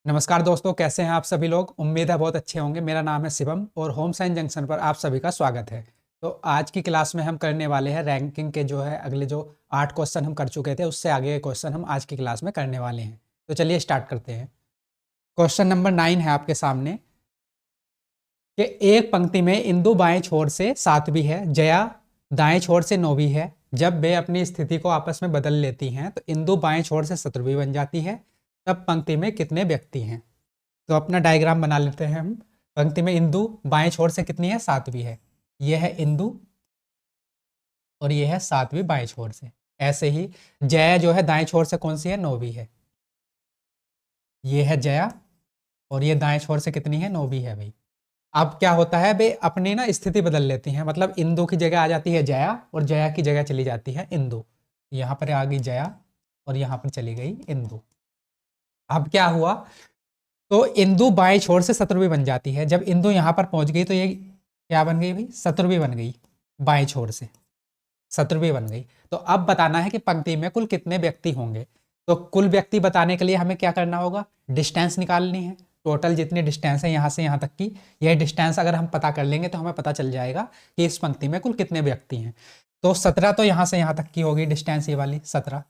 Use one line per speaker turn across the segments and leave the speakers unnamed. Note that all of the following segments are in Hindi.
नमस्कार दोस्तों, कैसे हैं आप सभी लोग। उम्मीद है बहुत अच्छे होंगे। मेरा नाम है शिवम और होम साइंस जंक्शन पर आप सभी का स्वागत है। तो आज की क्लास में हम करने वाले हैं रैंकिंग के जो है अगले जो 8 क्वेश्चन हम कर चुके थे उससे आगे के क्वेश्चन हम आज की क्लास में करने वाले हैं। तो चलिए स्टार्ट करते हैं। क्वेश्चन नंबर 9 है आपके सामने कि एक पंक्ति में इंदु बाएं छोर से 7वीं है, जया दाएं छोर से 9वीं है। जब वे अपनी स्थिति को आपस में बदल लेती हैं तो इंदु बाएं छोर से 17वीं बन जाती है। तब पंक्ति में कितने व्यक्ति हैं? तो अपना डायग्राम बना लेते हैं हम। पंक्ति में इंदु बाएं छोर से कितनी है? 7वीं है। यह है इंदु और यह है 7वीं बाएं छोर से। ऐसे ही जया जो है दाएं छोर से कौन सी है? 9वीं है। यह है जया और ये दाएं छोर से कितनी है? 9वीं है भाई। अब क्या होता है, वे अपनी ना स्थिति बदल लेती हैं, मतलब इंदु की जगह आ जाती है जया और जया की जगह चली जाती है इंदु। यहाँ पर आ गई जया और यहाँ पर चली गई इंदु। अब क्या हुआ, तो इंदु बाएं छोर से 17वीं बन जाती है। जब इंदु यहाँ पर पहुंच गई तो ये क्या बन गई भाई? 17वीं बन गई। बाएं छोर से 17वीं बन गई। तो अब बताना है कि पंक्ति में कुल कितने व्यक्ति होंगे। तो कुल व्यक्ति बताने के लिए हमें क्या करना होगा? डिस्टेंस निकालनी है। टोटल जितनी डिस्टेंस है यहाँ से यहाँ तक की, यह डिस्टेंस अगर हम पता कर लेंगे तो हमें पता चल जाएगा कि इस पंक्ति में कुल कितने व्यक्ति हैं। तो 17 तो यहाँ से यहाँ तक की होगी डिस्टेंस, ये वाली 17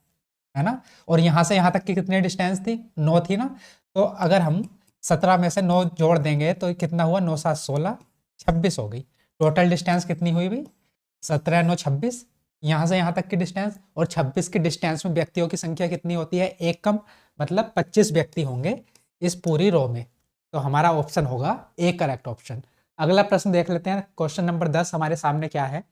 है ना। और यहाँ से यहाँ तक की कितनी डिस्टेंस थी? 9 थी ना। तो अगर हम 17 में से 9 जोड़ देंगे तो कितना हुआ? 9 7 16 26 हो गई। टोटल डिस्टेंस कितनी हुई भाई? 17 9 26। यहाँ से यहाँ तक की डिस्टेंस और 26 की डिस्टेंस में व्यक्तियों की संख्या कितनी होती है? एक कम, मतलब 25 व्यक्ति होंगे इस पूरी रो में। तो हमारा ऑप्शन होगा ए करेक्ट ऑप्शन। अगला प्रश्न देख लेते हैं। क्वेश्चन नंबर 10 हमारे सामने क्या है।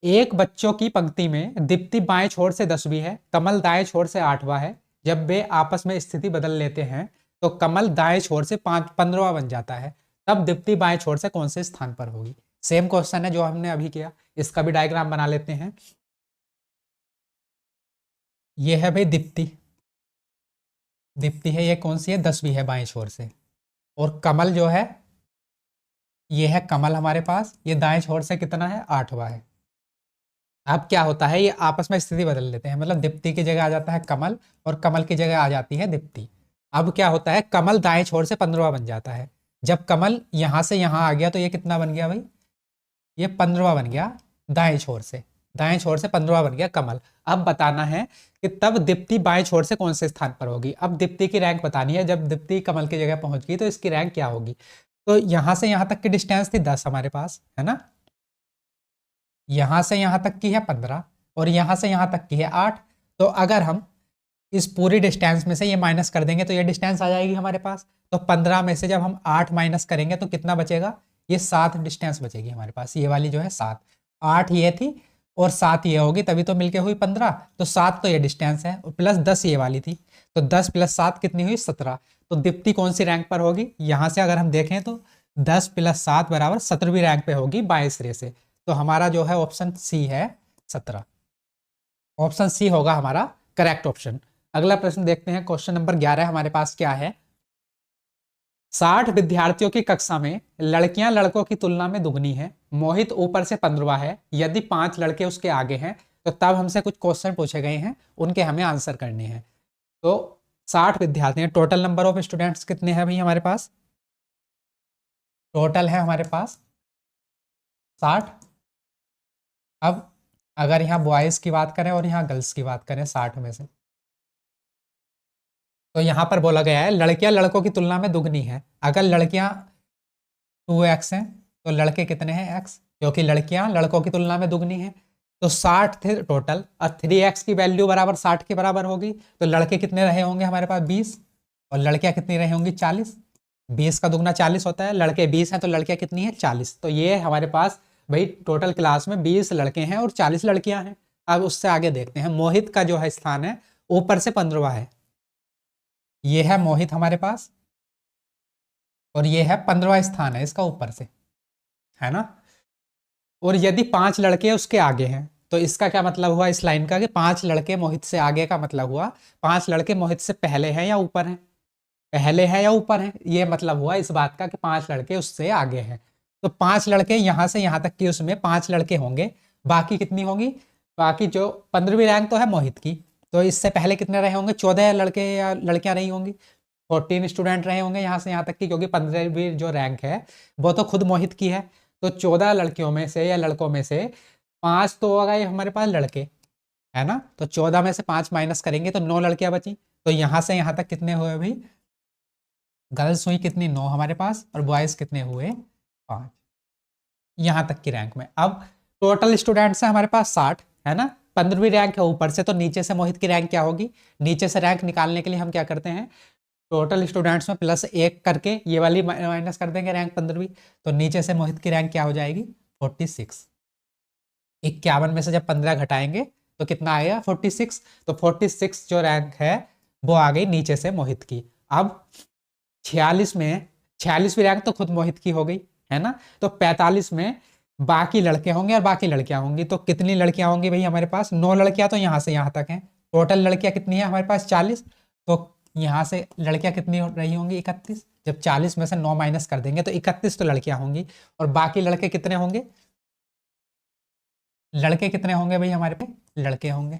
एक बच्चों की पंक्ति में दीप्ति बाएं छोर से 10वीं है, कमल दाएं छोर से 8वां है। जब वे आपस में स्थिति बदल लेते हैं तो कमल दाएं छोर से 15वां बन जाता है। तब दीप्ति बाएं छोर से कौन से स्थान पर होगी? सेम क्वेश्चन है जो हमने अभी किया, इसका भी डायग्राम बना लेते हैं। ये है भाई दीप्ति। दीप्ति है, ये कौन सी है? 10वीं है बाएं छोर से। और कमल जो है, ये है कमल हमारे पास, ये दाएं छोर से कितना है? 8वां है। अब क्या होता है, ये आपस में स्थिति बदल लेते हैं, मतलब दीप्ति की जगह आ जाता है कमल और कमल की जगह आ जाती है दीप्ति। अब क्या होता है, कमल दाएं छोर से 15वां बन जाता है। जब कमल यहां से यहां आ गया तो ये कितना बन गया भाई? ये 15वां बन गया दाएं छोर से। दाएं छोर से 15वां बन गया कमल। अब बताना है कि तब दीप्ति बाएं छोर से कौन से स्थान पर होगी। अब दीप्ति की रैंक बतानी है। जब दीप्ति कमल की जगह पहुंच गई तो इसकी रैंक क्या होगी? तो यहां से यहां तक की डिस्टेंस थी 10 हमारे पास, है ना। यहां से यहां तक की है 15 और यहां से यहां तक की है 8। तो अगर हम इस पूरी डिस्टेंस में से ये माइनस कर देंगे तो ये डिस्टेंस आ जाएगी हमारे पास। तो 15 में से जब हम 8 माइनस करेंगे तो कितना बचेगा? ये 7 डिस्टेंस बचेगी हमारे पास। ये वाली जो है 7, 8 ये थी और 7 ये होगी, तभी तो मिलके हुई 15। तो 7 तो ये डिस्टेंस है और प्लस 10 ये वाली थी। तो 10 प्लस 7 कितनी हुई? 17। तो दीप्ति कौन सी रैंक पर होगी? यहां से अगर हम देखें तो 10 प्लस 7 बराबर 17वीं रैंक पे होगी बाएं सिरे से। तो हमारा जो है ऑप्शन सी है 17। ऑप्शन सी होगा हमारा करेक्ट ऑप्शन। अगला प्रश्न देखते हैं। क्वेश्चन नंबर 11 हमारे पास क्या है। 60 विद्यार्थियों की कक्षा में लड़कियां लड़कों की तुलना में दुगनी है। मोहित ऊपर से 15वां है। यदि 5 लड़के उसके आगे हैं तो तब हमसे कुछ क्वेश्चन पूछे गए हैं, उनके हमें आंसर करने हैं। तो 60 विद्यार्थी हैं। टोटल नंबर ऑफ स्टूडेंट्स कितने हैं भाई हमारे पास? टोटल है हमारे पास 60। अब अगर यहाँ बॉयज की बात करें और यहाँ गर्ल्स की बात करें 60 में से, तो यहाँ पर बोला गया है लड़कियां लड़कों की तुलना में दुगनी है। अगर लड़कियां 2x हैं तो लड़के कितने हैं? x, क्योंकि लड़कियां लड़कों की तुलना में दुगनी है। तो 60 थे टोटल और 3x की वैल्यू बराबर 60 के बराबर होगी। तो लड़के कितने रहे होंगे हमारे पास? 20 और लड़कियां कितनी रही होंगी? 40। 20 का दुगना 40 होता है। लड़के 20 हैं तो लड़कियां कितनी है? 40। तो ये हमारे पास भाई टोटल क्लास में 20 लड़के हैं और 40 लड़कियां हैं। अब उससे आगे देखते हैं। मोहित का जो है स्थान है ऊपर से 15वां है। ये है मोहित हमारे पास और ये है 15वां स्थान है इसका ऊपर से, है ना। और यदि 5 लड़के उसके आगे हैं तो इसका क्या मतलब हुआ इस लाइन का कि 5 लड़के मोहित से आगे का मतलब हुआ 5 लड़के मोहित से पहले हैं या ऊपर हैं? पहले हैं या ऊपर हैं, ये मतलब हुआ इस बात का कि 5 लड़के उससे आगे हैं। तो 5 लड़के यहां से यहां तक की उसमें 5 लड़के होंगे। बाकी कितनी होंगी? बाकी जो 15वीं रैंक तो है मोहित की, तो इससे पहले कितने रहे होंगे? 14 लड़के या लड़कियां रही होंगी। 14 स्टूडेंट रहे होंगे यहाँ से यहाँ तक की, क्योंकि 15वीं जो रैंक है वो तो खुद मोहित की है। तो 14 लड़कियों में से या लड़कों में से 5 तो होगा ये हमारे पास लड़के, है ना। तो 14 में से 5 माइनस करेंगे तो 9 लड़कियां बची। तो यहाँ से यहाँ तक कितने हुए भाई, गर्ल्स हुई कितनी, 9 हमारे पास, और बॉयज कितने हुए, 5, यहाँ तक की रैंक में। अब टोटल स्टूडेंट्स है हमारे पास 60, है ना। 15वीं रैंक है ऊपर से, तो नीचे से मोहित की रैंक क्या होगी, नीचे से रैंक निकालने के लिए हम क्या करते हैं, टोटल स्टूडेंट्स में +1 करके ये वाली माइनस कर देंगे रैंक 15वीं। तो नीचे से मोहित की रैंक क्या हो जाएगी, 46। 51 में से जब 15 घटाएंगे तो कितना आएगा, 46। तो 46 जो रैंक है वो आ गई नीचे से मोहित की। अब 46 में 46वीं रैंक तो खुद मोहित की हो गई, है ना। तो 45 में बाकी लड़के होंगे और बाकी लड़कियां होंगी। तो कितनी लड़कियां होंगी भाई हमारे पास, 9 लड़कियां तो यहाँ से यहाँ तक हैं। टोटल लड़कियां कितनी है हमारे पास, 40। तो यहाँ से लड़कियां कितनी रही होंगी, 31। जब 40 में से 9 माइनस कर देंगे तो 31 तो लड़कियां होंगी। और बाकी लड़के कितने होंगे, लड़के कितने होंगे भाई हमारे पे, लड़के होंगे।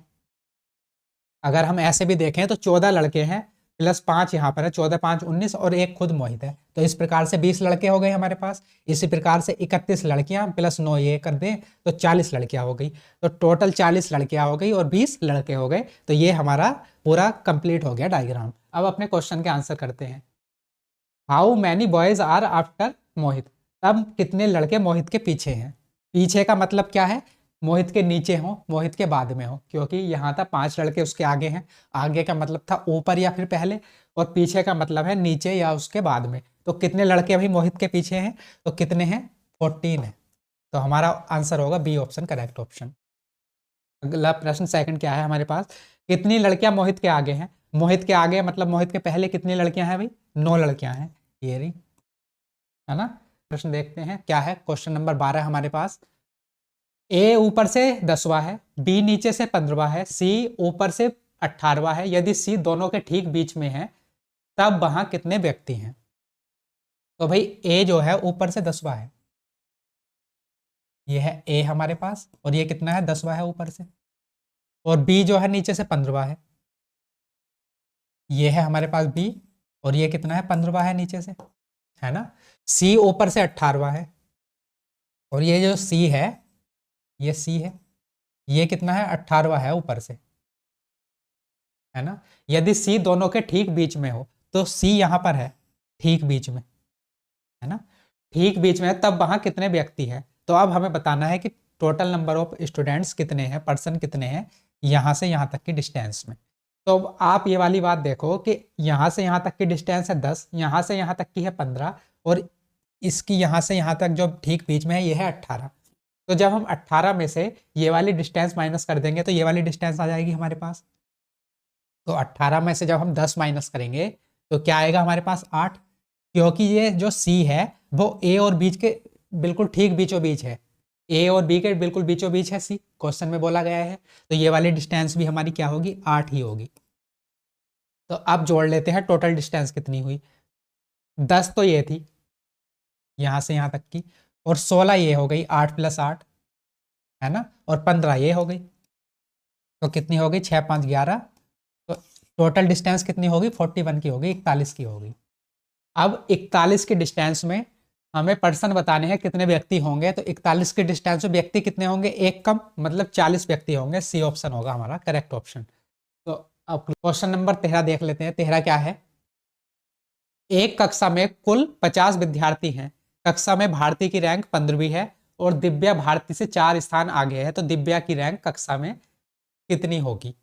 अगर हम ऐसे भी देखें तो 14 लड़के हैं +5 यहाँ पर है, 14 5 19 और एक खुद मोहित है। तो इस प्रकार से 20 लड़के हो गए हमारे पास। इसी प्रकार से 31 लड़कियां +9 ये कर दें तो 40 लड़कियां हो गई। तो टोटल 40 lड़कियां हो गई और 20 लड़के हो गए। तो ये हमारा पूरा कंप्लीट हो गया डायग्राम। अब अपने क्वेश्चन के आंसर करते हैं। How many boys are after Mohit, तब कितने लड़के मोहित के पीछे हैं। पीछे का मतलब क्या है, मोहित के नीचे हो, मोहित के बाद में हो, क्योंकि यहाँ था 5 लड़के उसके आगे हैं। आगे का मतलब था ऊपर या फिर पहले, और पीछे का मतलब है नीचे या उसके बाद में। तो कितने लड़के अभी मोहित के पीछे हैं, तो कितने हैं, 14 है। तो हमारा आंसर होगा बी ऑप्शन करेक्ट ऑप्शन। अगला प्रश्न सेकंड क्या है हमारे पास, कितनी लड़कियां मोहित के आगे हैं। मोहित के आगे मतलब मोहित के पहले कितनी लड़कियां हैं भाई, 9 लड़कियां हैं, ये रही, है ना। प्रश्न देखते हैं क्या है। क्वेश्चन नंबर 12 हमारे पास, ए ऊपर से 10वां है, बी नीचे से 15वां है, सी ऊपर से 18वां है। यदि सी दोनों के ठीक बीच में है तब वहां कितने व्यक्ति हैं। तो भाई ए जो है ऊपर से 10वां है, ये है ए हमारे पास, और ये कितना है, 10वां है ऊपर से। और बी जो है नीचे से 15वां है, ये है हमारे पास बी, और ये कितना है, 15वां है नीचे से, है ना। सी ऊपर से 18वां है, और ये जो सी है, ये सी है, ये कितना है, 18वां है ऊपर से, है ना। यदि सी दोनों के ठीक बीच में हो, तो सी यहां पर है ठीक बीच में, है ना, ठीक बीच में है, तब वहां कितने व्यक्ति हैं। तो अब हमें बताना है कि टोटल नंबर ऑफ स्टूडेंट्स कितने हैं, पर्सन कितने हैं यहां से यहां तक की डिस्टेंस में। तो अब आप ये वाली बात देखो कि यहां से यहां तक की डिस्टेंस है 10, यहां से यहां तक की है 15, और इसकी यहां से यहां तक जो ठीक बीच में है ये है 18। तो जब हम 18 में से ये वाली डिस्टेंस माइनस कर देंगे तो ये वाली डिस्टेंस आ जाएगी हमारे पास। तो 18 में से जब हम 10 माइनस करेंगे तो क्या आएगा हमारे पास, 8। क्योंकि ये जो सी है वो ए और बीच के बिल्कुल ठीक बीचों बीच है, ए और बी के बिल्कुल बीचों बीच है सी, क्वेश्चन में बोला गया है। तो ये वाली डिस्टेंस भी हमारी क्या होगी, 8 ही होगी। तो अब जोड़ लेते हैं टोटल डिस्टेंस कितनी हुई। 10 तो ये थी यहां से यहां तक की, और 16 ये हो गई, 8 + 8, है ना, और 15 ये हो गई। तो कितनी हो गई, 6 5 11। तो टोटल डिस्टेंस कितनी होगी, 41 की होगी, 41 की होगी। अब 41 के डिस्टेंस में हमें पर्सन बताने हैं कितने व्यक्ति होंगे। तो 41 के डिस्टेंस में व्यक्ति कितने होंगे, एक कम, मतलब 40 व्यक्ति होंगे। सी ऑप्शन होगा हमारा करेक्ट ऑप्शन। तो अब क्वेश्चन नंबर 13 देख लेते हैं। 13 क्या है, एक कक्षा में कुल 50 विद्यार्थी हैं। कक्षा में भारती की रैंक 15वीं है और दिव्या भारती से 4 स्थान आगे है। तो दिव्या की रैंक कक्षा में कितनी होगी।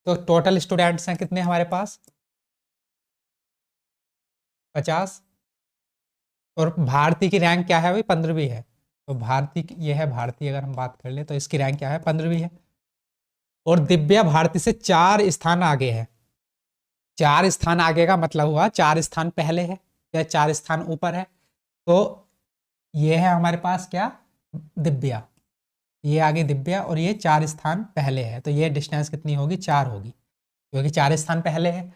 तो टोटल स्टूडेंट्स हैं कितने हमारे पास, 50, और भारती की रैंक क्या है भाई, 15वीं है। तो भारती, ये है भारती, अगर हम बात कर ले तो इसकी रैंक क्या है, 15वीं है। और दिव्या भारती से 4 स्थान आगे है। 4 स्थान आगे का मतलब हुआ 4 स्थान पहले है या 4 स्थान ऊपर है। तो ये है हमारे पास क्या, दिव्या, ये आगे दिव्या, और ये 4 स्थान पहले है। तो ये डिस्टेंस कितनी होगी, 4 होगी, क्योंकि 4 स्थान पहले है।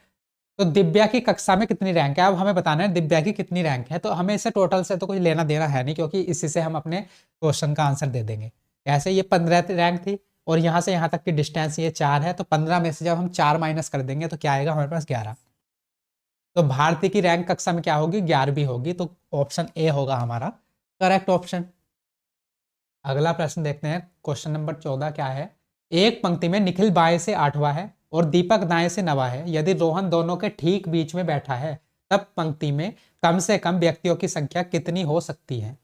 तो दिव्या की कक्षा में कितनी रैंक है, अब हमें बताना है दिव्या की कितनी रैंक है। तो हमें इसे टोटल से तो कुछ लेना देना है नहीं, क्योंकि इसी से हम अपने क्वेश्चन का आंसर दे देंगे। ऐसे ये 15 रैंक थी, और यहाँ से यहाँ तक की डिस्टेंस ये 4 है। तो 15 में से जब हम 4 माइनस कर देंगे तो क्या आएगा हमारे पास, 11। तो भारती की रैंक कक्षा में क्या होगी, 11वीं होगी। तो ऑप्शन ए होगा हमारा करेक्ट ऑप्शन। अगला प्रश्न देखते हैं, क्वेश्चन नंबर 14 क्या है। एक पंक्ति में निखिल बाएं से 8वां है और दीपक दाएं से 9वां है। यदि रोहन दोनों के ठीक बीच में बैठा है तब पंक्ति में कम से कम व्यक्तियों की संख्या कितनी हो सकती है।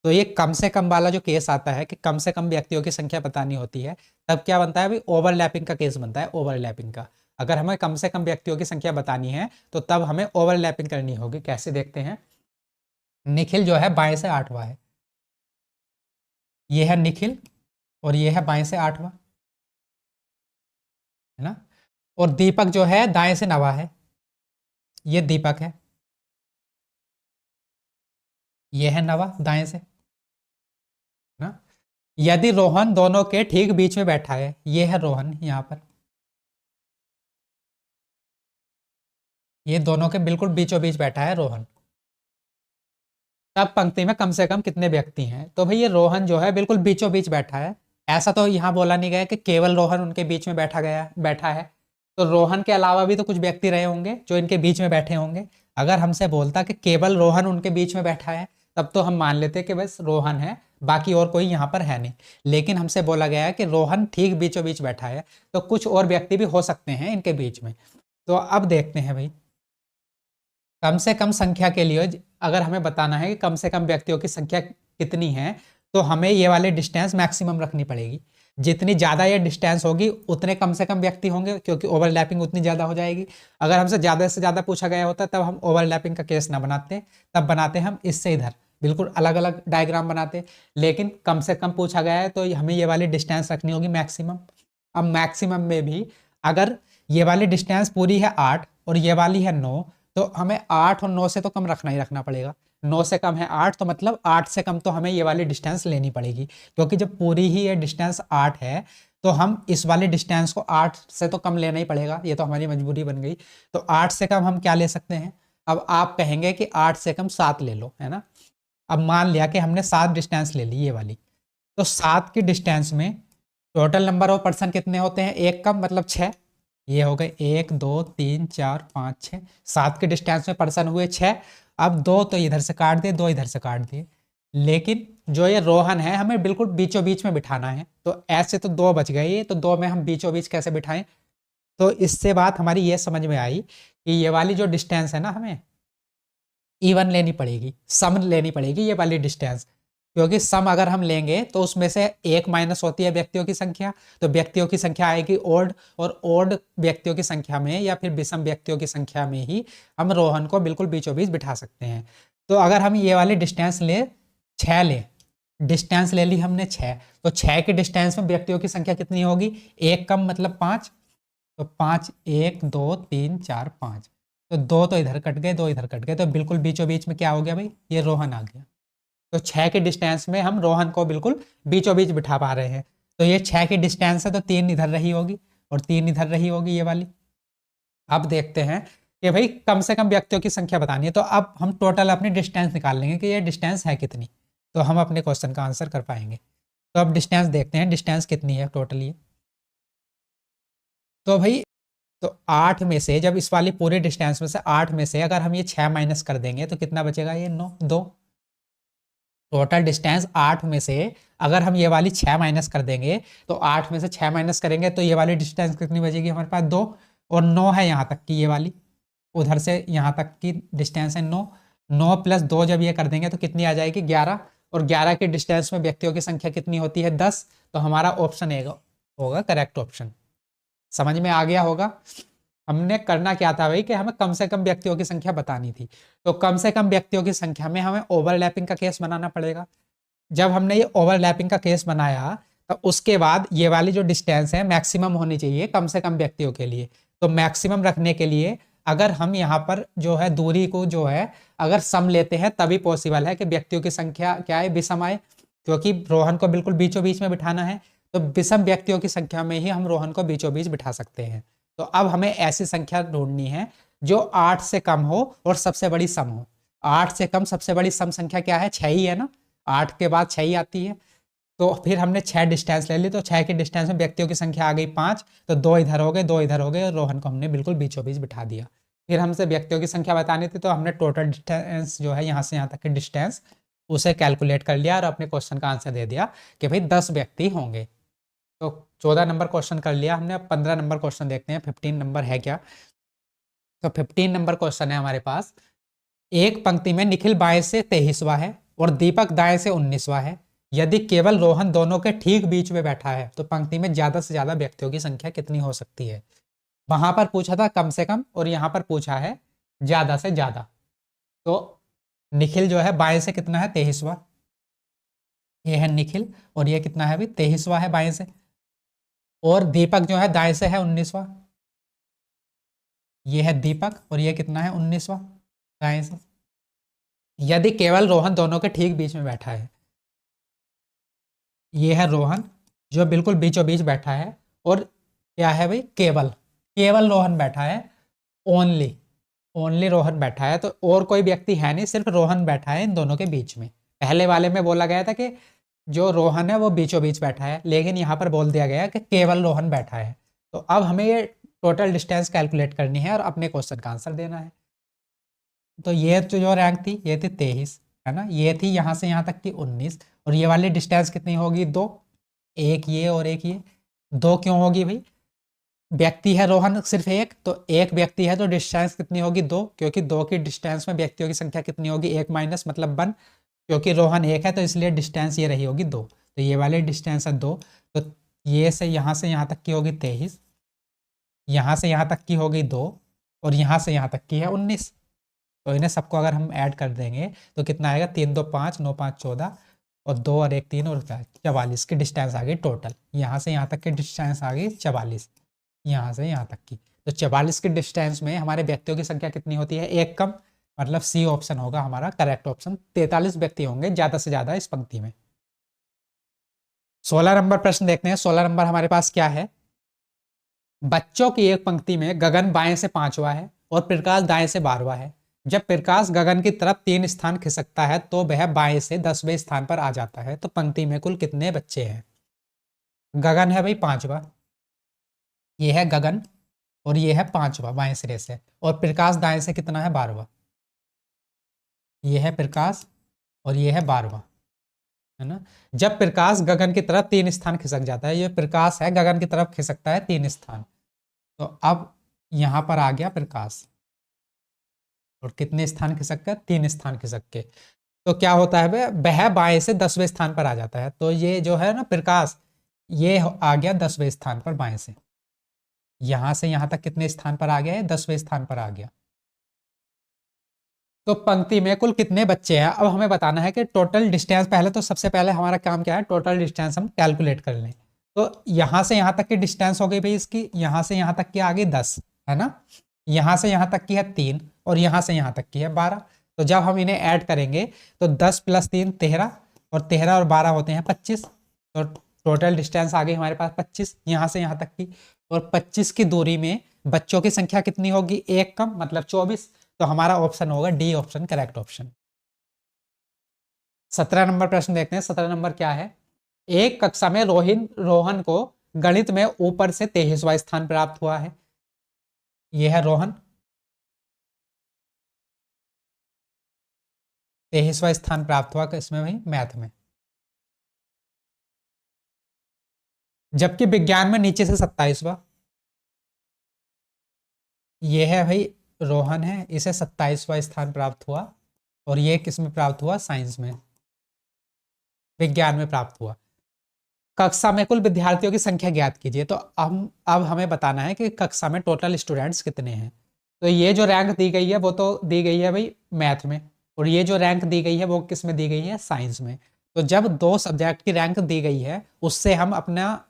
तो ये कम से कम वाला जो केस आता है कि कम से कम व्यक्तियों की संख्या बतानी होती है, तब क्या बनता है भाई, ओवरलैपिंग का केस बनता है, ओवरलैपिंग का। अगर हमें कम से कम व्यक्तियों की संख्या बतानी है तो तब हमें ओवरलैपिंग करनी होगी। कैसे देखते हैं, निखिल जो है बाएं से 8वां है, ये है निखिल और ये है बाएं से 8वां, है ना। और दीपक जो है दाएं से 9वां है, ये दीपक है, ये है 9वां दाएं से, है ना। यदि रोहन दोनों के ठीक बीच में बैठा है, ये है रोहन यहां पर, ये दोनों के बिल्कुल बीचों बीच बैठा है रोहन, तब पंक्ति में कम से कम कितने व्यक्ति हैं। तो भाई ये रोहन जो है बिल्कुल बीचों बीच बैठा है। ऐसा तो यहाँ बोला नहीं गया कि केवल रोहन उनके बीच में बैठा है। तो रोहन के अलावा भी तो कुछ व्यक्ति रहे होंगे जो इनके बीच में बैठे होंगे। अगर हमसे बोलता कि केवल रोहन उनके बीच में बैठा है, तब तो हम मान लेते कि बस रोहन है, बाकी और कोई यहाँ पर है नहीं। लेकिन हमसे बोला गया है कि रोहन ठीक बीचों बीच बैठा है, तो कुछ और व्यक्ति भी हो सकते हैं इनके बीच में। तो अब देखते हैं भाई, कम से कम संख्या के लिए अगर हमें बताना है कि कम से कम व्यक्तियों की संख्या कितनी है, तो हमें ये वाले डिस्टेंस मैक्सिमम रखनी पड़ेगी। जितनी ज़्यादा ये डिस्टेंस होगी उतने कम से कम व्यक्ति होंगे, क्योंकि ओवरलैपिंग उतनी ज़्यादा हो जाएगी। अगर हमसे ज़्यादा से ज़्यादा पूछा गया होता तब हम ओवरलैपिंग का केस ना बनाते, तब बनाते हम इससे इधर बिल्कुल अलग अलग डायग्राम बनाते। लेकिन कम से कम पूछा गया है तो हमें ये वाली डिस्टेंस रखनी होगी मैक्सिमम। अब मैक्सिमम में भी अगर ये वाली डिस्टेंस पूरी है 8 और ये वाली है 9, तो हमें 8 और 9 से तो कम रखना ही रखना पड़ेगा। 9 से कम है 8, तो मतलब 8 से कम तो हमें ये वाली डिस्टेंस लेनी पड़ेगी, क्योंकि जब पूरी ही ये डिस्टेंस 8 है तो हम इस वाले डिस्टेंस को 8 से तो कम लेना ही पड़ेगा, ये तो हमारी मजबूरी बन गई। तो 8 से कम हम क्या ले सकते हैं, अब आप कहेंगे कि 8 से कम 7 ले लो, है ना। अब मान लिया कि हमने 7 डिस्टेंस ले ली ये वाली, तो 7 की डिस्टेंस में टोटल नंबर ऑफ पर्सन कितने होते हैं, एक कम मतलब 6। ये हो गए 1 2 3 4 5 6, 7 के डिस्टेंस में पर्सन हुए 6। अब 2 तो इधर से काट दिए, 2 इधर से काट दिए। लेकिन जो ये रोहन है हमें बिल्कुल बीचों बीच में बिठाना है, तो ऐसे तो 2 बच गए, तो 2 में हम बीचों बीच कैसे बिठाएं। तो इससे बात हमारी ये समझ में आई कि ये वाली जो डिस्टेंस है ना, हमें इवन लेनी पड़ेगी, सम लेनी पड़ेगी ये वाली डिस्टेंस। क्योंकि सम अगर हम लेंगे तो उसमें से एक माइनस होती है व्यक्तियों की संख्या, तो व्यक्तियों की संख्या आएगी ओड, और ओड व्यक्तियों की संख्या में या फिर विषम व्यक्तियों की संख्या में ही हम रोहन को बिल्कुल बीचों बीच बिठा सकते हैं। तो अगर हम ये वाली डिस्टेंस ले 6 ले, डिस्टेंस ले ली हमने 6, तो 6 के डिस्टेंस में व्यक्तियों की संख्या कितनी होगी, एक कम मतलब 5। तो 5 1 2 3 4 5, तो 2 तो इधर कट गए, 2 इधर कट गए, तो बिल्कुल बीचों बीच में क्या हो गया भाई, ये रोहन आ गया। तो 6 के डिस्टेंस में हम रोहन को बिल्कुल बीचों बीच बिठा पा रहे हैं। तो ये 6 की डिस्टेंस है, तो 3 इधर रही होगी और 3 इधर रही होगी ये वाली। अब देखते हैं कि भाई कम से कम व्यक्तियों की संख्या बतानी है, तो अब हम टोटल अपनी डिस्टेंस निकाल लेंगे कि ये डिस्टेंस है कितनी, तो हम अपने क्वेश्चन का आंसर कर पाएंगे। तो अब डिस्टेंस देखते हैं, डिस्टेंस कितनी है टोटल ये। तो भाई तो 8 में से, जब इस वाली पूरे डिस्टेंस में से 8 में से अगर हम ये 6 माइनस कर देंगे तो कितना बचेगा, ये 9 2। टोटल डिस्टेंस 8 में से अगर हम ये वाली 6 माइनस कर देंगे, तो 8 में से 6 माइनस करेंगे तो ये वाली डिस्टेंस कितनी बचेगी हमारे पास, 2। और 9 है यहाँ तक की, ये वाली उधर से यहाँ तक की डिस्टेंस है 9। 9 प्लस 2 जब ये कर देंगे तो कितनी आ जाएगी, 11। और 11 के डिस्टेंस में व्यक्तियों की संख्या कितनी होती है, 10। तो हमारा ऑप्शन ए होगा करेक्ट ऑप्शन। समझ में आ गया होगा। हमने करना क्या था भाई कि हमें कम से कम व्यक्तियों की संख्या बतानी थी, तो कम से कम व्यक्तियों की संख्या में हमें ओवरलैपिंग का केस बनाना पड़ेगा। जब हमने ये ओवरलैपिंग का केस बनाया तो उसके बाद ये वाली जो डिस्टेंस है मैक्सिमम होनी चाहिए कम से कम व्यक्तियों के लिए। तो मैक्सिमम रखने के लिए अगर हम यहाँ पर जो है दूरी को जो है अगर सम लेते हैं तभी पॉसिबल है कि व्यक्तियों की संख्या क्या है, विषम आए, क्योंकि रोहन को बिल्कुल बीचों बीच में बिठाना है। तो विषम व्यक्तियों की संख्या में ही हम रोहन को बीचों बीच बिठा सकते हैं। तो अब हमें ऐसी संख्या ढूंढनी है जो 8 से कम हो और सबसे बड़ी सम हो। 8 से कम सबसे बड़ी सम संख्या क्या है, 6 ही है ना, 8 के बाद 6 ही आती है। तो फिर हमने 6 डिस्टेंस ले ली, तो 6 के डिस्टेंस में व्यक्तियों की संख्या आ गई 5, तो 2 इधर हो गए, 2 इधर हो गए, और रोहन को हमने बिल्कुल बीचों बीच बिठा दिया। फिर हमसे व्यक्तियों की संख्या बतानी थी, तो हमने टोटल डिस्टेंस जो है यहाँ से यहाँ तक की डिस्टेंस उसे कैलकुलेट कर लिया और अपने क्वेश्चन का आंसर दे दिया कि भाई 10 व्यक्ति होंगे। तो 14 नंबर क्वेश्चन कर लिया हमने। अब 15 नंबर क्वेश्चन देखते हैं 15 नंबर है क्या। तो 15 नंबर क्वेश्चन है हमारे पास, एक पंक्ति में निखिल बाएं से 23वां है और दीपक दाएं से 19वां है। यदि केवल रोहन दोनों के ठीक बीच में बैठा है तो पंक्ति में ज्यादा से ज्यादा व्यक्तियों की संख्या कितनी हो सकती है। वहां पर पूछा था कम से कम और यहां पर पूछा है ज्यादा से ज्यादा। तो निखिल जो है बाएं से कितना है 23वां, ये है निखिल, और ये कितना है अभी 23वां है बाएं से। और दीपक जो है दाएं से है 19वां, ये है दीपक, और ये कितना है 19वां दाएं से। यदि केवल रोहन दोनों के ठीक बीच में बैठा है, ये है रोहन जो बिल्कुल बीचों बीच बैठा है, और क्या है भाई केवल, केवल रोहन बैठा है, ओनली, ओनली रोहन बैठा है, तो और कोई व्यक्ति है नहीं, सिर्फ रोहन बैठा है इन दोनों के बीच में। पहले वाले में बोला गया था कि जो रोहन है वो बीचों बीच बैठा है, लेकिन यहाँ पर बोल दिया गया कि केवल रोहन बैठा है। तो अब हमें ये टोटल डिस्टेंस कैलकुलेट करनी है और अपने क्वेश्चन का आंसर देना है। तो ये तो जो रैंक थी ये थी 23, है ना, ये थी यहाँ से यहाँ तक की 19, और ये वाली डिस्टेंस कितनी होगी 2, एक ये और एक ये। 2 क्यों होगी भाई, व्यक्ति है रोहन सिर्फ एक, तो एक व्यक्ति है तो डिस्टेंस कितनी होगी 2, क्योंकि 2 की डिस्टेंस में व्यक्तियों की संख्या कितनी होगी 1 माइनस मतलब 1, क्योंकि रोहन एक है तो इसलिए डिस्टेंस ये रही होगी 2। तो ये वाली डिस्टेंस है 2, तो ये से यहाँ तक की होगी 23, यहाँ से यहाँ तक की होगी 2, और यहाँ से यहाँ तक की है 19। तो इन्हें सबको अगर हम ऐड कर देंगे तो कितना आएगा, 3 2 5, 9 5 14, और 2 और 1 3 और 44 की डिस्टेंस आ गई टोटल। यहाँ से यहाँ तक की डिस्टेंस आ गई 44, यहाँ से यहाँ तक की। तो 44 की डिस्टेंस में हमारे व्यक्तियों की संख्या कितनी होती है, एक कम, मतलब सी ऑप्शन होगा हमारा करेक्ट ऑप्शन। 43 व्यक्ति होंगे ज्यादा से ज्यादा इस पंक्ति में। 16 नंबर प्रश्न देखते हैं। 16 नंबर हमारे पास क्या है, बच्चों की एक पंक्ति में गगन बाएं से 5वां है और प्रकाश दाएं से 12वां है। जब प्रकाश गगन की तरफ 3 स्थान खिसकता है तो वह बाएं से 10वें स्थान पर आ जाता है। तो पंक्ति में कुल कितने बच्चे हैं। गगन है भाई 5वां, ये है गगन, और ये है 5वां बाएं सिरे से, और प्रकाश दाएं से कितना है 12वां, ये है प्रकाश, और ये है 12वां, है ना। जब प्रकाश गगन की तरफ 3 स्थान खिसक जाता है, ये प्रकाश है गगन की तरफ खिसकता है 3 स्थान, तो अब यहां पर आ गया प्रकाश, और कितने स्थान खिसक कर 3 स्थान खिसक के, तो क्या होता है वह बाएं से 10वें स्थान पर आ जाता है। तो ये जो है ना प्रकाश, ये आ गया 10वें स्थान पर बाएं से, यहां से यहां तक कितने स्थान पर आ गया है, 10वें स्थान पर आ गया। तो पंक्ति में कुल कितने बच्चे हैं, अब हमें बताना है कि टोटल डिस्टेंस। पहले तो सबसे पहले हमारा काम क्या है, टोटल डिस्टेंस हम कैलकुलेट कर लें। तो यहां से यहां तक की डिस्टेंस हो गई भाई इसकी, यहां से यहां तक की आ गई 10, है ना, यहां से यहां तक की है 3, और यहां से यहां तक की है 12। तो जब हम इन्हें ऐड करेंगे तो 10 + 3 13, और 13 और 12 होते हैं 25। तो टोटल डिस्टेंस आ गई हमारे पास 25 यहां से यहां तक की, और 25 की दूरी में बच्चों की संख्या कितनी होगी, एक कम मतलब 24। तो हमारा ऑप्शन होगा D option correct option. 17 number प्रश्न देखते हैं। 17 नंबर क्या है, एक कक्षा में रोहन को गणित में ऊपर से 23वां स्थान प्राप्त हुआ है। यह है रोहन, 23वां स्थान प्राप्त हुआ इसमें भाई मैथ में, जबकि विज्ञान में नीचे से 27वां। यह है भाई रोहन है, इसे 27वां स्थान प्राप्त हुआ, और ये किस में प्राप्त हुआ, साइंस में, विज्ञान में प्राप्त हुआ। कक्षा में कुल विद्यार्थियों की संख्या ज्ञात कीजिए। तो अब हमें बताना है कि कक्षा में टोटल स्टूडेंट्स कितने हैं। तो ये जो रैंक दी गई है वो तो दी गई है भाई मैथ में, और ये जो रैंक दी गई है वो किस में दी गई है, साइंस में। तो जब 2 सब्जेक्ट की रैंक दी गई है उससे हम अपना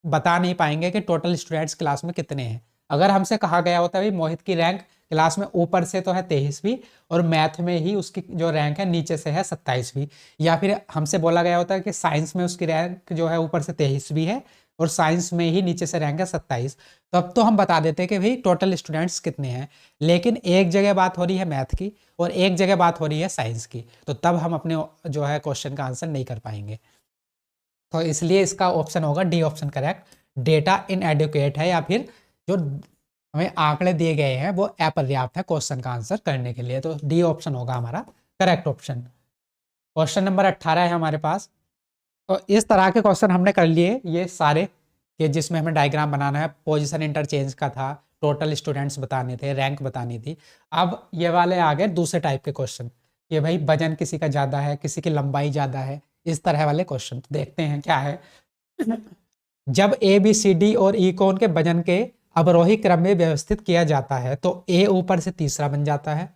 बता नहीं पाएंगे कि टोटल स्टूडेंट्स क्लास में कितने हैं। अगर हमसे कहा गया होता है भाई मोहित की रैंक क्लास में ऊपर से तो है 23वीं, और मैथ में ही उसकी जो रैंक है नीचे से है 27वीं, या फिर हमसे बोला गया होता है कि साइंस में उसकी रैंक जो है ऊपर से 23वीं है और साइंस में ही नीचे से रैंक है 27, तब तो हम बता देते हैं कि भाई टोटल स्टूडेंट्स कितने हैं। लेकिन एक जगह बात हो रही है मैथ की और एक जगह बात हो रही है साइंस की, तो तब हम अपने जो है क्वेश्चन का आंसर नहीं कर पाएंगे। तो इसलिए इसका ऑप्शन होगा D option correct, data inadequate है, या फिर जो हमें आंकड़े दिए गए हैं वो अपर्याप्त है क्वेश्चन का आंसर करने के लिए, तो डी ऑप्शन होगा हमारा करेक्ट ऑप्शन। क्वेश्चन नंबर 18 है हमारे पास। तो इस तरह के क्वेश्चन हमने कर लिए ये सारे, कि जिसमें हमें डायग्राम बनाना है, पोजीशन इंटरचेंज का था, टोटल स्टूडेंट्स बताने थे, रैंक बतानी थी। अब ये वाले आ गए दूसरे टाइप के क्वेश्चन, कि भाई वजन किसी का ज़्यादा है, किसी की लंबाई ज़्यादा है, इस तरह वाले क्वेश्चन। तो देखते हैं क्या है। जब ए बी सी डी और ई को उनके वजन के अवरोही क्रम में व्यवस्थित किया जाता है तो ए ऊपर से तीसरा बन जाता है,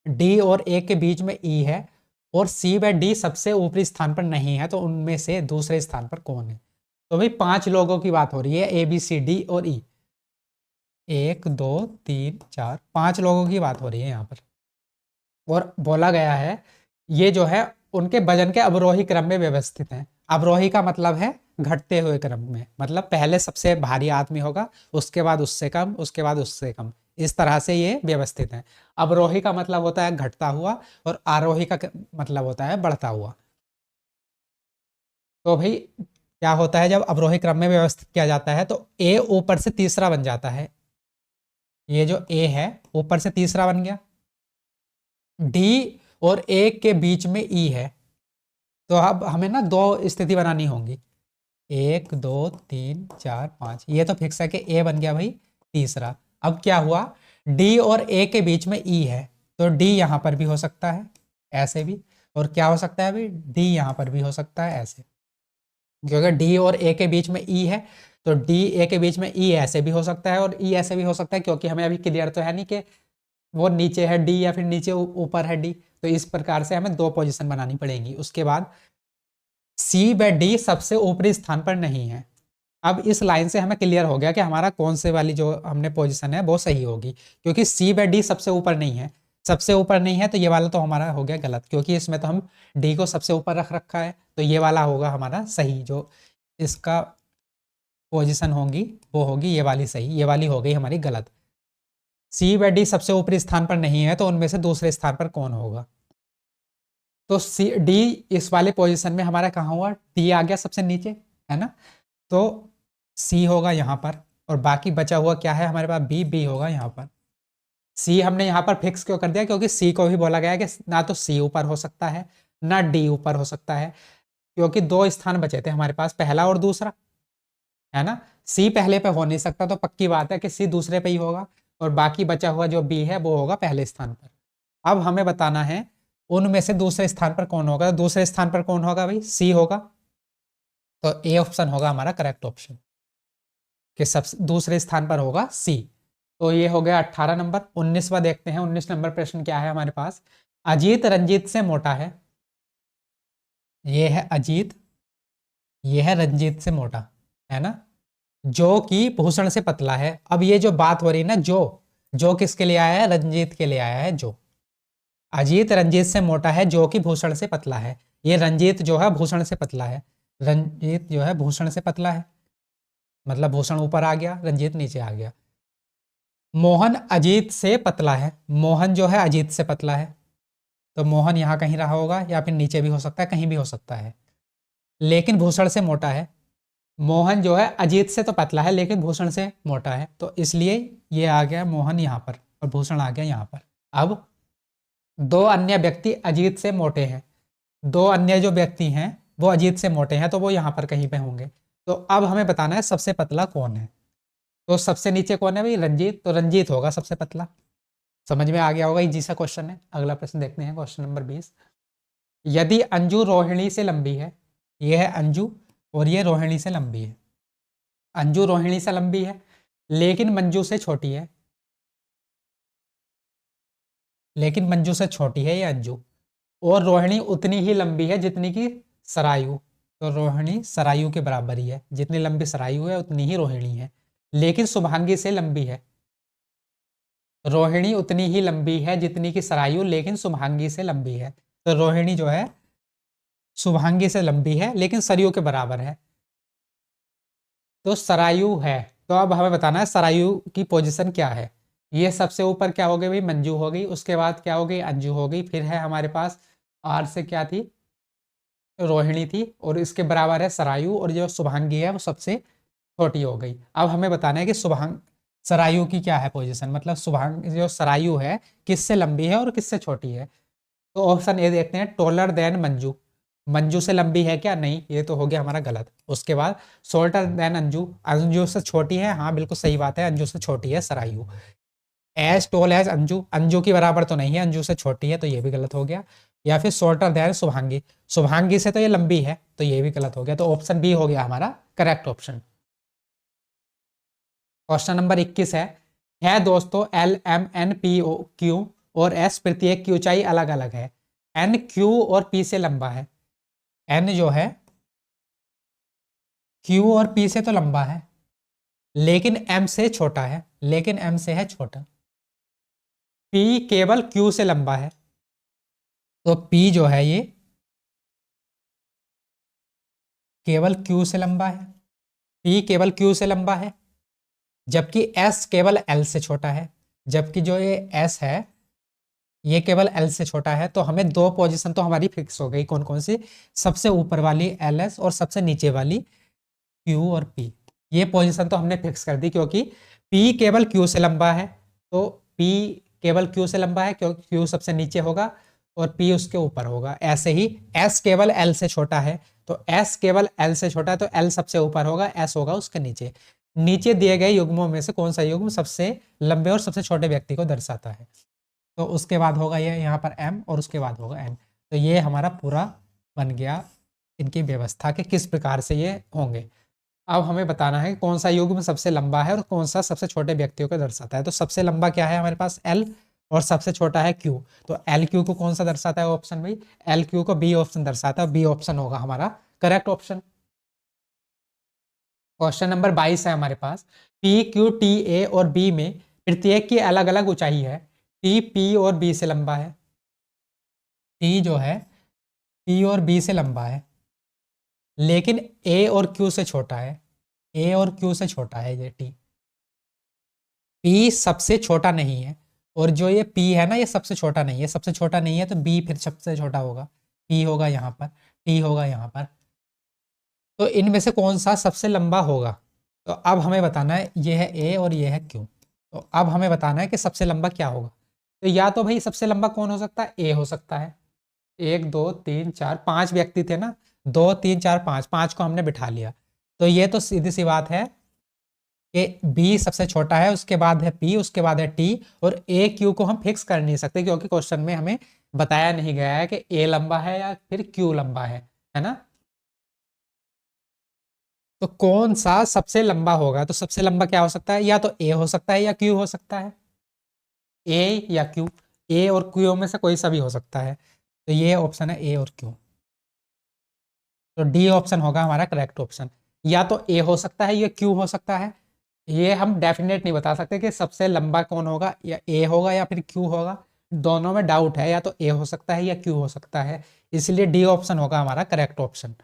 डी और ए के बीच में ई है, और सी व डी सबसे ऊपरी स्थान पर नहीं है, तो उनमें से दूसरे स्थान पर कौन है। तो भाई 5 लोगों की बात हो रही है, ए बी सी डी और ई। 1 2 3 4 5 लोगों की बात हो रही है यहाँ पर, और बोला गया है ये जो है उनके वजन के अवरोही क्रम में व्यवस्थित हैं। अवरोही का मतलब है घटते हुए क्रम में, मतलब पहले सबसे भारी आदमी होगा, उसके बाद उससे कम, उसके बाद उससे कम, इस तरह से ये व्यवस्थित है। अवरोही का मतलब होता है घटता हुआ, और आरोही का मतलब होता है बढ़ता हुआ। तो भाई क्या होता है, जब अवरोही क्रम में व्यवस्थित किया जाता है तो ए ऊपर से तीसरा बन जाता है। ये जो ए है ऊपर से तीसरा बन गया, डी और ए के बीच में ई है। तो अब हमें ना दो स्थिति बनानी होंगी, 1 2 3 4 5, ये तो फिक्स है कि ए बन गया भाई तीसरा। अब क्या हुआ, डी और ए के बीच में ई है, तो डी यहां पर भी हो सकता है ऐसे भी, और क्या हो सकता है भाई, डी यहां पर भी हो सकता है ऐसे, क्योंकि डी और ए के बीच में ई है, तो डी ए के बीच में ई ऐसे भी हो सकता है और ई ऐसे भी हो सकता है, क्योंकि हमें अभी क्लियर तो है नहीं कि वो नीचे है डी या फिर नीचे ऊपर है डी। तो इस प्रकार से हमें दो पोजीशन बनानी पड़ेगी। उसके बाद सी व डी सबसे ऊपरी स्थान पर नहीं है। अब इस लाइन से हमें क्लियर हो गया कि हमारा कौन से वाली जो हमने पोजीशन है वो सही होगी, क्योंकि सी व डी सबसे ऊपर नहीं है। सबसे ऊपर नहीं है तो ये वाला तो हमारा हो गया गलत, क्योंकि इसमें तो हम डी को सबसे ऊपर रख रखा है, तो ये वाला होगा हमारा सही। जो इसका पोजीशन होगी वो होगी ये वाली सही, ये वाली हो गई हमारी गलत। सी व डी सबसे ऊपरी स्थान पर नहीं है, तो उनमें से दूसरे स्थान पर कौन होगा। तो सी डी इस वाले पोजीशन में हमारा कहाँ हुआ, डी आ गया सबसे नीचे, है ना। तो सी होगा यहाँ पर, और बाकी बचा हुआ क्या है हमारे पास, बी, बी होगा यहाँ पर। सी हमने यहाँ पर फिक्स क्यों कर दिया, क्योंकि सी को भी बोला गया है कि ना तो सी ऊपर हो सकता है ना डी ऊपर हो सकता है, क्योंकि दो स्थान बचे थे हमारे पास, पहला और दूसरा, है ना। सी पहले पे हो नहीं सकता, तो पक्की बात है कि सी दूसरे पे ही होगा, और बाकी बचा हुआ जो बी है वो होगा पहले स्थान पर। अब हमें बताना है उनमें से दूसरे स्थान पर कौन होगा। दूसरे स्थान पर कौन होगा भाई, सी होगा, तो ए ऑप्शन होगा हमारा करेक्ट ऑप्शन, कि सब दूसरे स्थान पर होगा सी। तो ये हो गया 18 नंबर। 19वां देखते हैं, 19 नंबर प्रश्न क्या है हमारे पास। अजीत रंजीत से मोटा है, ये है अजीत, ये है रंजीत से मोटा, है ना। जो कि भूषण से पतला है। अब ये जो बात हो रही है ना, जो किसके लिए आया है, रंजीत के लिए आया है। जो अजीत रंजीत से मोटा है जो कि भूषण से पतला है, ये रंजीत जो है भूषण से पतला है, रंजीत जो है भूषण से पतला है, मतलब भूषण ऊपर आ गया, रंजीत नीचे आ गया। मोहन अजीत से पतला है, मोहन जो है अजीत से पतला है, तो मोहन यहाँ कहीं रहा होगा, या फिर नीचे भी हो सकता है, कहीं भी हो सकता है, लेकिन भूषण से मोटा है। मोहन जो है अजीत से तो पतला है लेकिन भूषण से मोटा है, तो इसलिए ये आ गया मोहन यहाँ पर और भूषण आ गया यहाँ पर। अब दो अन्य व्यक्ति अजीत से मोटे हैं, दो अन्य जो व्यक्ति हैं वो अजीत से मोटे हैं, तो वो यहाँ पर कहीं पे होंगे। तो अब हमें बताना है सबसे पतला कौन है। तो सबसे नीचे कौन है भाई, रंजीत, तो रंजीत होगा सबसे पतला। समझ में आ गया होगा, इजी सा क्वेश्चन है। अगला प्रश्न देखते हैं, क्वेश्चन नंबर 20। यदि अंजू रोहिणी से लंबी है, ये है अंजू और ये रोहिणी से लंबी है। अंजू रोहिणी से लंबी है लेकिन मंजू से छोटी है, लेकिन मंजू से छोटी है ये अंजू, और रोहिणी उतनी ही लंबी है जितनी की सरायु। तो रोहिणी सरायु के बराबर ही है, जितनी लंबी सरायु है उतनी ही रोहिणी है, लेकिन शुभांगी से लंबी है। रोहिणी उतनी ही लंबी है जितनी की सरायु, लेकिन शुभांगी से लंबी है। तो रोहिणी जो है शुभांगी से लंबी है लेकिन सरयू के बराबर है, तो सरायु है। तो अब हमें बताना है सरायु की पोजीशन क्या है। ये सबसे ऊपर क्या हो गई भाई, मंजू हो गई, उसके बाद क्या हो गई, अंजू हो गई, फिर है हमारे पास आर से क्या थी, रोहिणी थी, और इसके बराबर है सरायु, और जो शुभांगी है वो सबसे छोटी हो गई। अब हमें बताना है कि शुभांग सरायु की क्या है पोजीशन, मतलब शुभांगी जो सरायु है किससे लंबी है और किससे छोटी है। तो ऑप्शन ए देखते हैं, टोलर देन मंजू। मंजू से लंबी है क्या, नहीं, ये तो हो गया हमारा गलत। उसके बाद शॉर्टर देन अंजू, अंजू से छोटी है, हाँ बिल्कुल सही बात है, अंजू से छोटी है Sarayu. As tall as Anju, Anju की बराबर तो नहीं है, अंजू से छोटी है, तो ये भी गलत हो गया। या फिर शॉर्टर देन शुभांगी, शुभांगी से तो ये लंबी है, तो ये भी गलत हो गया। तो ऑप्शन बी हो गया हमारा करेक्ट ऑप्शन। क्वेश्चन नंबर 21 है दोस्तों, L M N P O Q और एस प्रत्येक की ऊंचाई अलग अलग है। एन क्यू और पी से लंबा है। एन जो है क्यू और पी से तो लंबा है, लेकिन एम से छोटा है, लेकिन एम से है छोटा। पी केवल क्यू से लंबा है, तो पी जो है ये केवल क्यू से लंबा है, पी केवल क्यू से लंबा है, जबकि एस केवल एल से छोटा है। जबकि जो ये एस है ये केवल एल से छोटा है। तो हमें दो पोजीशन तो हमारी फिक्स हो गई, कौन कौन सी, सबसे ऊपर वाली एल एस और सबसे नीचे वाली क्यू और पी। ये पोजीशन तो हमने फिक्स कर दी, क्योंकि पी केवल क्यू से लंबा है, तो पी केवल क्यू से लंबा है क्योंकि क्यू सबसे नीचे होगा और पी उसके ऊपर होगा। ऐसे ही एस केवल एल से छोटा है, तो एस केवल एल से छोटा है, तो एल सबसे ऊपर होगा, एस होगा उसके नीचे। नीचे दिए गए युग्मों में से कौन सा युग्म सबसे लंबे और सबसे छोटे व्यक्ति को दर्शाता है। तो उसके बाद होगा ये यहाँ पर एम और उसके बाद होगा एन। तो ये हमारा पूरा बन गया इनकी व्यवस्था के किस प्रकार से ये होंगे। अब हमें बताना है कि कौन सा युग्म सबसे लंबा है और कौन सा सबसे छोटे व्यक्तियों को दर्शाता है। तो सबसे लंबा क्या है हमारे पास, एल, और सबसे छोटा है क्यू। तो एल क्यू को कौन सा दर्शाता है ऑप्शन भाई, एल क्यू को बी ऑप्शन दर्शाता है, बी ऑप्शन होगा हमारा करेक्ट ऑप्शन। क्वेश्चन नंबर 22 है हमारे पास, पी क्यू टी ए और बी में प्रत्येक की अलग अलग ऊंचाई है। टी पी और बी से लंबा है, टी जो है पी और बी से लंबा है, लेकिन ए और क्यू से छोटा है, ए और क्यू से छोटा है ये टी। पी सबसे छोटा नहीं है, और जो ये पी है ना ये सबसे छोटा नहीं है, सबसे छोटा नहीं है तो बी फिर सबसे छोटा होगा, पी होगा यहाँ पर, टी होगा यहाँ पर। तो इनमें से कौन सा सबसे लंबा होगा। तो अब हमें बताना है, ये है ए और ये है क्यू। तो अब हमें बताना है कि सबसे लंबा क्या होगा। तो या तो भाई सबसे लंबा कौन हो सकता है, ए हो सकता है। एक दो तीन चार पांच व्यक्ति थे ना, दो तीन चार पांच, पांच को हमने बिठा लिया। तो ये तो सीधी सी बात है कि बी सबसे छोटा है, उसके बाद है पी, उसके बाद है टी, और ए क्यू को हम फिक्स कर नहीं सकते, क्योंकि क्वेश्चन में हमें बताया नहीं गया है कि ए लंबा है या फिर क्यू लंबा है ना। तो कौन सा सबसे लंबा होगा, तो सबसे लंबा क्या हो सकता है, या तो ए हो सकता है या क्यू हो सकता है, ए या क्यू, ए और क्यू में से कोई सा भी हो सकता है। तो ये ऑप्शन है ए और क्यू। तो डी ऑप्शन होगा हमारा करेक्ट ऑप्शन। या तो ए हो सकता है या क्यू हो सकता है, ये हम डेफिनेट नहीं बता सकते कि सबसे लंबा कौन होगा, या ए होगा या फिर क्यू होगा। दोनों में डाउट है, या तो ए हो सकता है या क्यू हो सकता है, इसलिए डी ऑप्शन होगा हमारा करेक्ट ऑप्शन।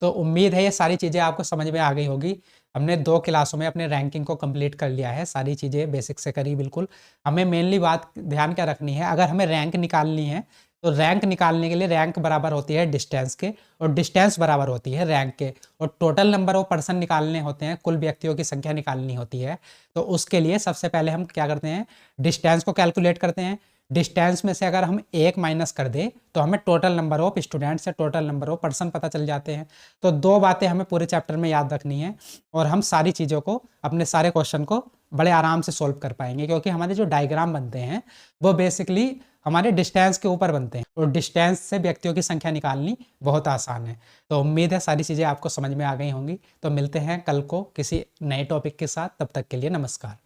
तो उम्मीद है ये सारी चीज़ें आपको समझ में आ गई होगी। हमने 2 क्लासों में अपने रैंकिंग को कंप्लीट कर लिया है, सारी चीज़ें बेसिक से करी बिल्कुल। हमें मेनली बात ध्यान क्या रखनी है, अगर हमें रैंक निकालनी है तो रैंक निकालने के लिए रैंक बराबर होती है डिस्टेंस के, और डिस्टेंस बराबर होती है रैंक के, और टोटल नंबर ऑफ पर्सन निकालने होते हैं, कुल व्यक्तियों की संख्या निकालनी होती है। तो उसके लिए सबसे पहले हम क्या करते हैं, डिस्टेंस को कैलकुलेट करते हैं। डिस्टेंस में से अगर हम 1 माइनस कर दें तो हमें टोटल नंबर ऑफ स्टूडेंट्स या टोटल नंबर ऑफ पर्सन पता चल जाते हैं। तो 2 बातें हमें पूरे चैप्टर में याद रखनी है, और हम सारी चीज़ों को, अपने सारे क्वेश्चन को बड़े आराम से सोल्व कर पाएंगे, क्योंकि हमारे जो डायग्राम बनते हैं वो बेसिकली हमारे डिस्टेंस के ऊपर बनते हैं, और डिस्टेंस से व्यक्तियों की संख्या निकालनी बहुत आसान है। तो उम्मीद है सारी चीज़ें आपको समझ में आ गई होंगी। तो मिलते हैं कल को किसी नए टॉपिक के साथ, तब तक के लिए नमस्कार।